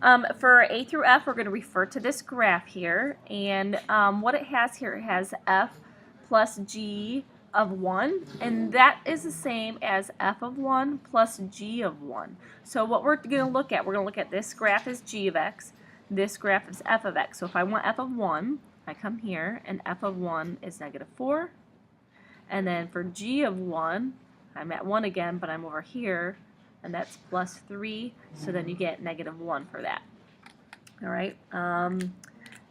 For A through F, we're going to refer to this graph here, and what it has here, it has F plus G of 1, and that is the same as F of 1 plus G of 1. So what we're going to look at, we're going to look at this graph as G of X, this graph is F of X. So if I want F of 1, I come here, and F of 1 is negative 4, and then for G of 1, I'm at 1 again, but I'm over here, and that's plus 3, so then you get negative 1 for that. All right,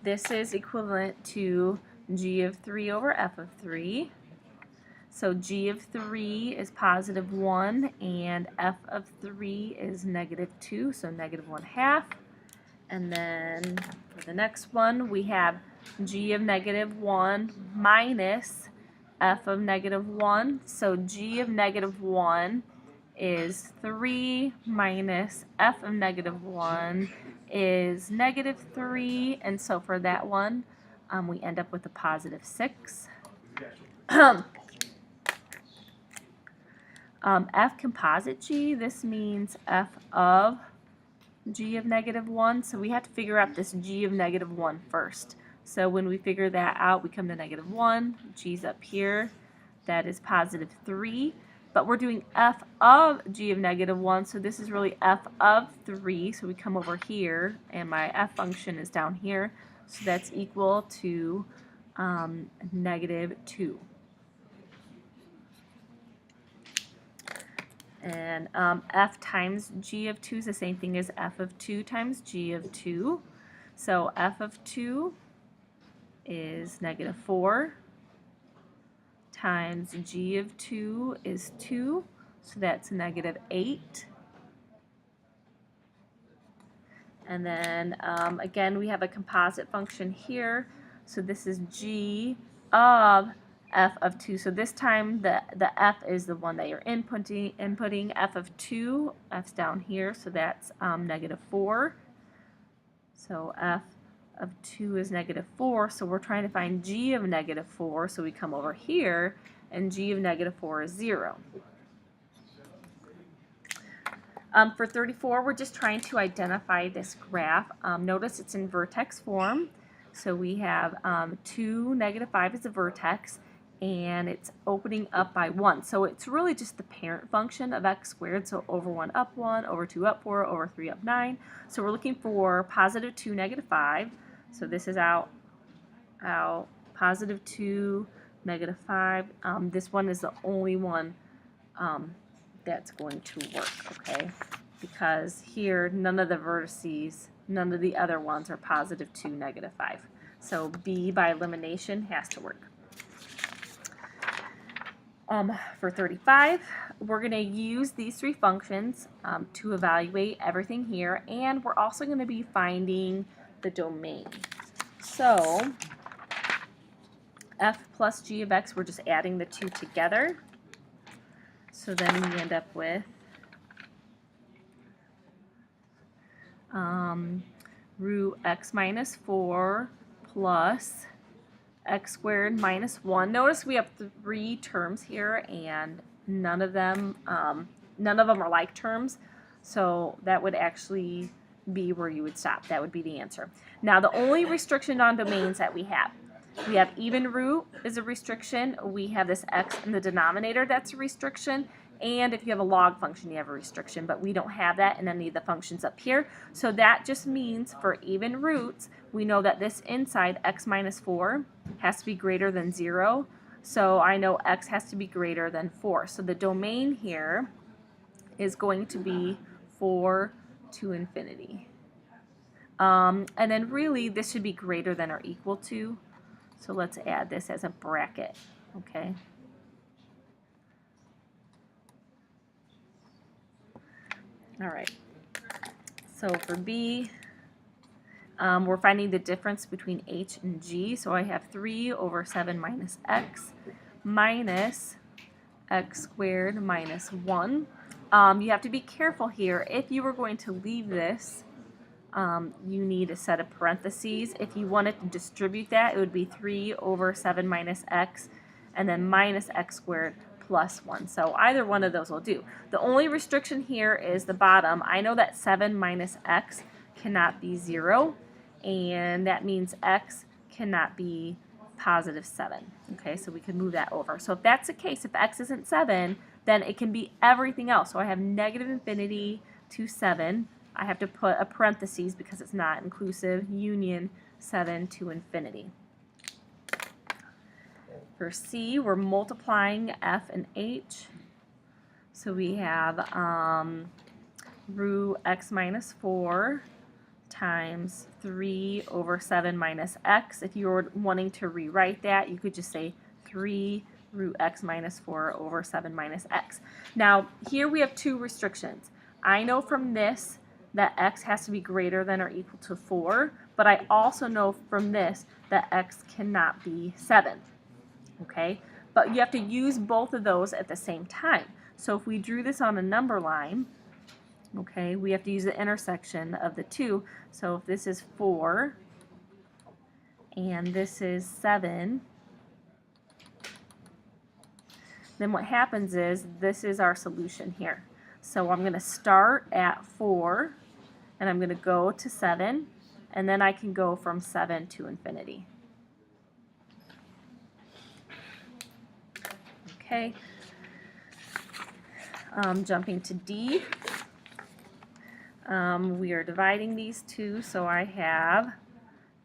this is equivalent to G of 3 over F of 3. So G of 3 is positive 1, and F of 3 is negative 2, so negative 1/2. And then for the next one, we have G of negative 1 minus F of negative 1. So G of negative 1 is 3 minus F of negative 1 is negative 3. And so for that one, we end up with a positive 6. F composite G, this means F of G of negative 1. So we have to figure out this G of negative 1 first. So when we figure that out, we come to negative 1. G's up here. That is positive 3. But we're doing F of G of negative 1, so this is really F of 3. So we come over here, and my F function is down here. So that's equal to negative 2. And F times G of 2 is the same thing as F of 2 times G of 2. So F of 2 is negative 4 times G of 2 is 2. So that's negative 8. And then again, we have a composite function here. So this is G of F of 2. So this time the F is the one that you're inputting. F of 2, F's down here, so that's negative 4. So F of 2 is negative 4, so we're trying to find G of negative 4, so we come over here, and G of negative 4 is 0. For 34, we're just trying to identify this graph. Notice it's in vertex form. So we have 2, negative 5 is the vertex, and it's opening up by 1. So it's really just the parent function of x squared. So over 1 up 1, over 2 up 4, over 3 up 9. So we're looking for positive 2, negative 5. So this is out, positive 2, negative 5. This one is the only one that's going to work, okay? Because here, none of the vertices, none of the other ones are positive 2, negative 5. So B, by elimination, has to work. For 35, we're going to use these three functions to evaluate everything here, and we're also going to be finding the domain. So F plus G of X, we're just adding the two together. So then we end up with root x minus 4 plus x squared minus 1. Notice we have 3 terms here, and none of them are like terms, so that would actually be where you would stop. That would be the answer. Now, the only restriction on domains that we have even root is a restriction. We have this x in the denominator, that's a restriction. And if you have a log function, you have a restriction, but we don't have that in any of the functions up here. So that just means for even roots, we know that this inside x minus 4 has to be greater than 0. So I know x has to be greater than 4. So the domain here is going to be 4 to infinity. And then really this should be greater than or equal to. So let's add this as a bracket, okay? All right, so for B, we're finding the difference between H and G. So I have 3 over 7 minus x squared minus 1. You have to be careful here. If you were going to leave this, you need a set of parentheses. If you wanted to distribute that, it would be 3 over 7 minus x and then minus x squared plus 1. So either one of those will do. The only restriction here is the bottom. I know that 7 minus x cannot be 0, and that means x cannot be positive 7. Okay, so we can move that over. So if that's the case, if x isn't 7, then it can be everything else. So I have negative infinity to 7. I have to put a parentheses because it's not inclusive, union 7 to infinity. For C, we're multiplying f and h. So we have root x minus 4 times 3 over 7 minus x. If you were wanting to rewrite that, you could just say 3 root x minus 4 over 7 minus x. Now, here we have two restrictions. I know from this that x has to be greater than or equal to 4, but I also know from this that x cannot be 7. Okay? But you have to use both of those at the same time. So if we drew this on a number line, okay, we have to use the intersection of the two. So if this is 4 and this is 7, then what happens is this is our solution here. So I'm going to start at 4 and I'm going to go to 7, and then I can go from 7 to infinity. Okay. Jumping to D. We are dividing these two, so I have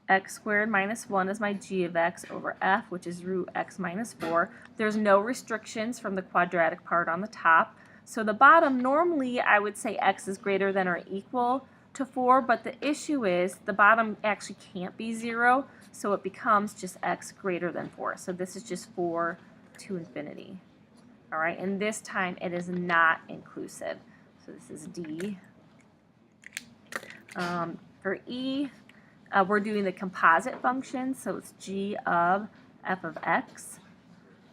x squared minus 1 is my g of x over f, which is root x minus 4. There's no restrictions from the quadratic part on the top. So the bottom, normally I would say x is greater than or equal to 4, but the issue is the bottom actually can't be 0, so it becomes just x greater than 4. So this is just 4 to infinity. All right, and this time it is not inclusive. So this is D. For E, we're doing the composite function, so it's g of f of x.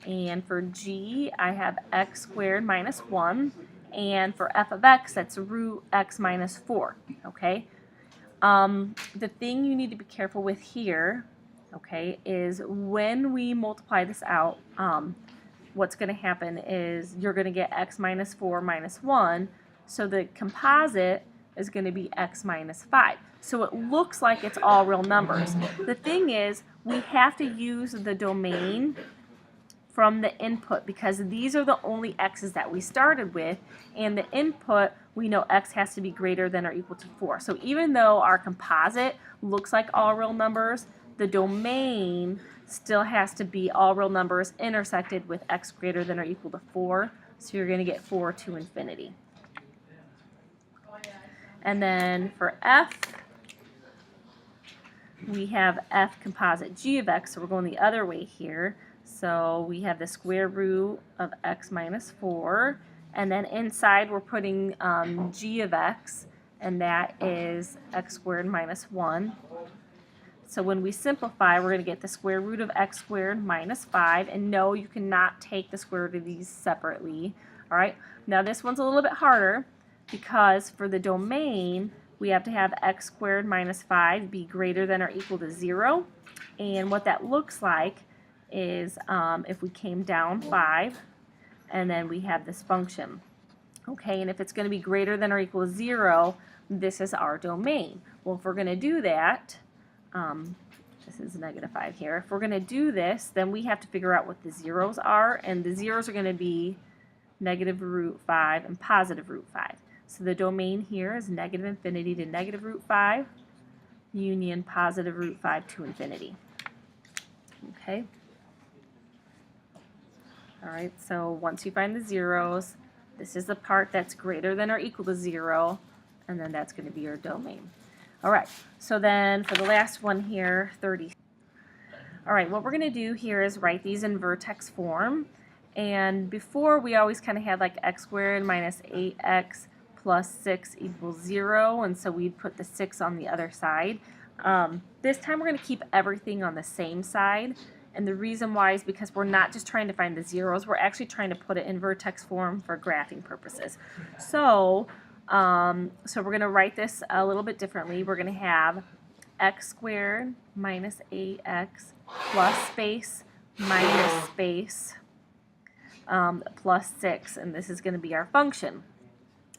And for G, I have x squared minus 1. And for f of x, that's root x minus 4. Okay? The thing you need to be careful with here, okay, is when we multiply this out, what's going to happen is you're going to get x minus 4 minus 1. So the composite is going to be x minus 5. So it looks like it's all real numbers. The thing is, we have to use the domain from the input because these are the only x's that we started with, and the input, we know x has to be greater than or equal to 4. So even though our composite looks like all real numbers, the domain still has to be all real numbers intersected with x greater than or equal to 4. So you're going to get 4 to infinity. And then for f, we have f composite g of x, so we're going the other way here. So we have the square root of x minus 4, and then inside we're putting g of x, and that is x squared minus 1. So when we simplify, we're going to get the square root of x squared minus 5, and no, you cannot take the square root of these separately. All right, now this one's a little bit harder because for the domain, we have to have x squared minus 5 be greater than or equal to 0, and what that looks like is if we came down 5, and then we have this function. Okay, and if it's going to be greater than or equal to 0, this is our domain. Well, if we're going to do that, this is negative 5 here. If we're going to do this, then we have to figure out what the zeros are, and the zeros are going to be negative root 5 and positive root 5. So the domain here is negative infinity to negative root 5, union positive root 5 to infinity. Okay. All right, so once you find the zeros, this is the part that's greater than or equal to 0, and then that's going to be your domain. All right, so then for the last one here, 30. All right, what we're going to do here is write these in vertex form. And before, we always kind of had like x squared minus 8x plus 6 equals 0, and so we'd put the 6 on the other side. This time we're going to keep everything on the same side. And the reason why is because we're not just trying to find the zeros, we're actually trying to put it in vertex form for graphing purposes. So, we're going to write this a little bit differently. We're going to have x squared minus 8x plus space minus space plus 6, and this is going to be our function.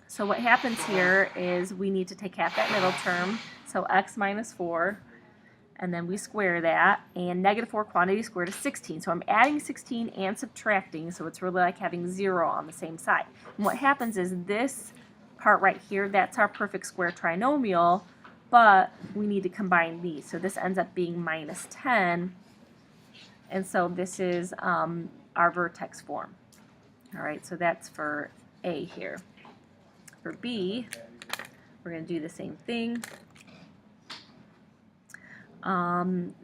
So what happens here is we need to take half that middle term, so x minus 4, and then we square that, and negative 4 quantity squared is 16. So I'm adding 16 and subtracting, so it's really like having 0 on the same side. And what happens is this part right here, that's our perfect square trinomial, but we need to combine these. So this ends up being minus 10, and so this is our vertex form. All right, so that's for A here. For B, we're going to do the same thing.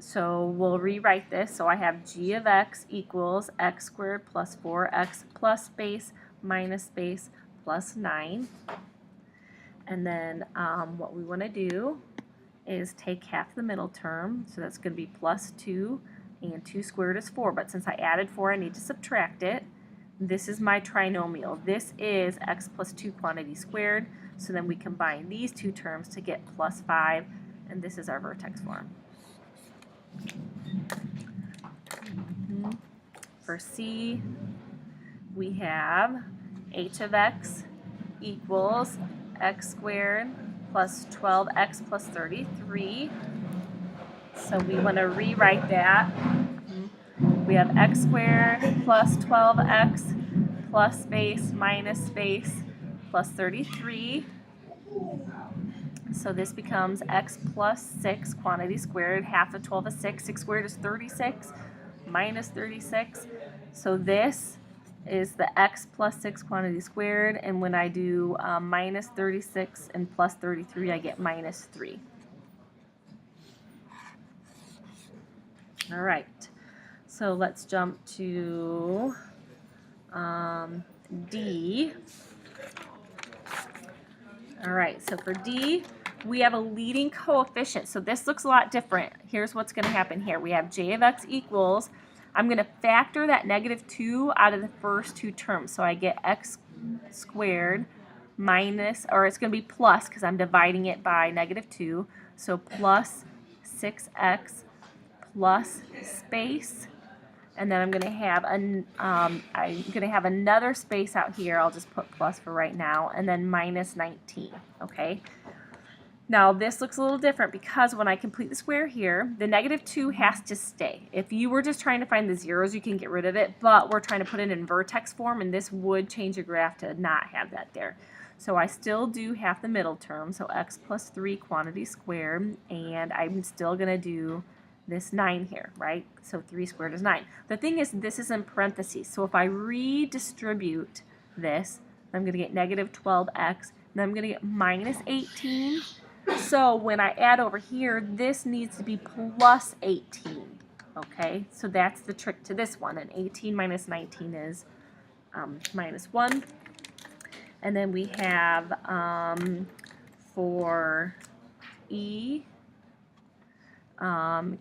So we'll rewrite this. So I have g of x equals x squared plus 4x plus base minus base plus 9. And then what we want to do is take half the middle term. So that's going to be plus 2, and 2 squared is 4. But since I added 4, I need to subtract it. This is my trinomial. This is x plus 2 quantity squared. So then we combine these two terms to get plus 5, and this is our vertex form. For C, we have h of x equals x squared plus 12x plus 33. So we want to rewrite that. We have x squared plus 12x plus base minus base plus 33. So this becomes x plus 6 quantity squared. Half of 12 is 6. 6 squared is 36 minus 36. So this is the x plus 6 quantity squared. And when I do minus 36 and plus 33, I get minus 3. All right. So let's jump to D. All right, so for D, we have a leading coefficient. So this looks a lot different. Here's what's going to happen here. We have j of x equals, I'm going to factor that negative 2 out of the first two terms. So I get x squared minus, or it's going to be plus because I'm dividing it by negative 2. So plus 6x plus space. And then I'm going to have another space out here. I'll just put plus for right now, and then minus 19. Okay. Now this looks a little different because when I complete the square here, the negative 2 has to stay. If you were just trying to find the zeros, you can get rid of it, but we're trying to put it in vertex form, and this would change the graph to not have that there. So I still do half the middle term, so x plus 3 quantity squared, and I'm still going to do this 9 here, right? So 3 squared is 9. The thing is, this is in parentheses. So if I redistribute this, I'm going to get negative 12x, then I'm going to get minus 18. So when I add over here, this needs to be plus 18. Okay, so that's the trick to this one. And 18 minus 19 is minus 1. And then we have for E,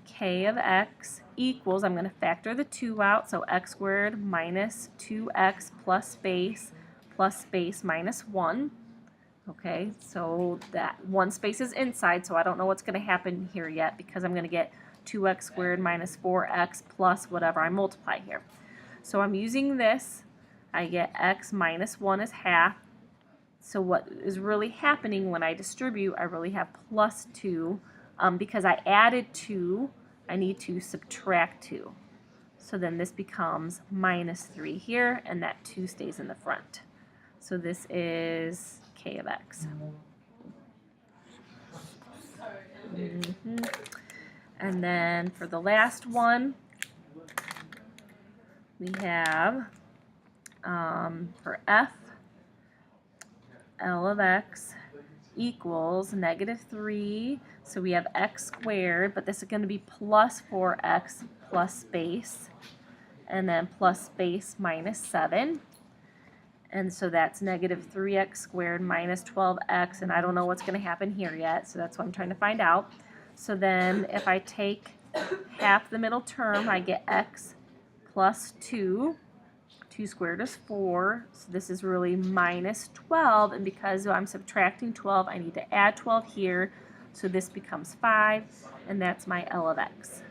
k of x equals, I'm going to factor the 2 out, so x squared minus 2x plus space minus 1. Okay, so that one space is inside, so I don't know what's going to happen here yet because I'm going to get 2x squared minus 4x plus whatever I multiply here. So I'm using this. I get x minus 1 is half. So what is really happening when I distribute, I really have plus 2. Because I added 2, I need to subtract 2. So then this becomes minus 3 here, and that 2 stays in the front. So this is k of x. And then for the last one, we have for f, L of x equals negative 3. So we have x squared, but this is going to be plus 4x plus space, and then plus space minus 7. And so that's negative 3x squared minus 12x, and I don't know what's going to happen here yet, so that's what I'm trying to find out. So then if I take half the middle term, I get x plus 2. 2 squared is 4, so this is really minus 12, and because I'm subtracting 12, I need to add 12 here, so this becomes 5, and that's my L of x.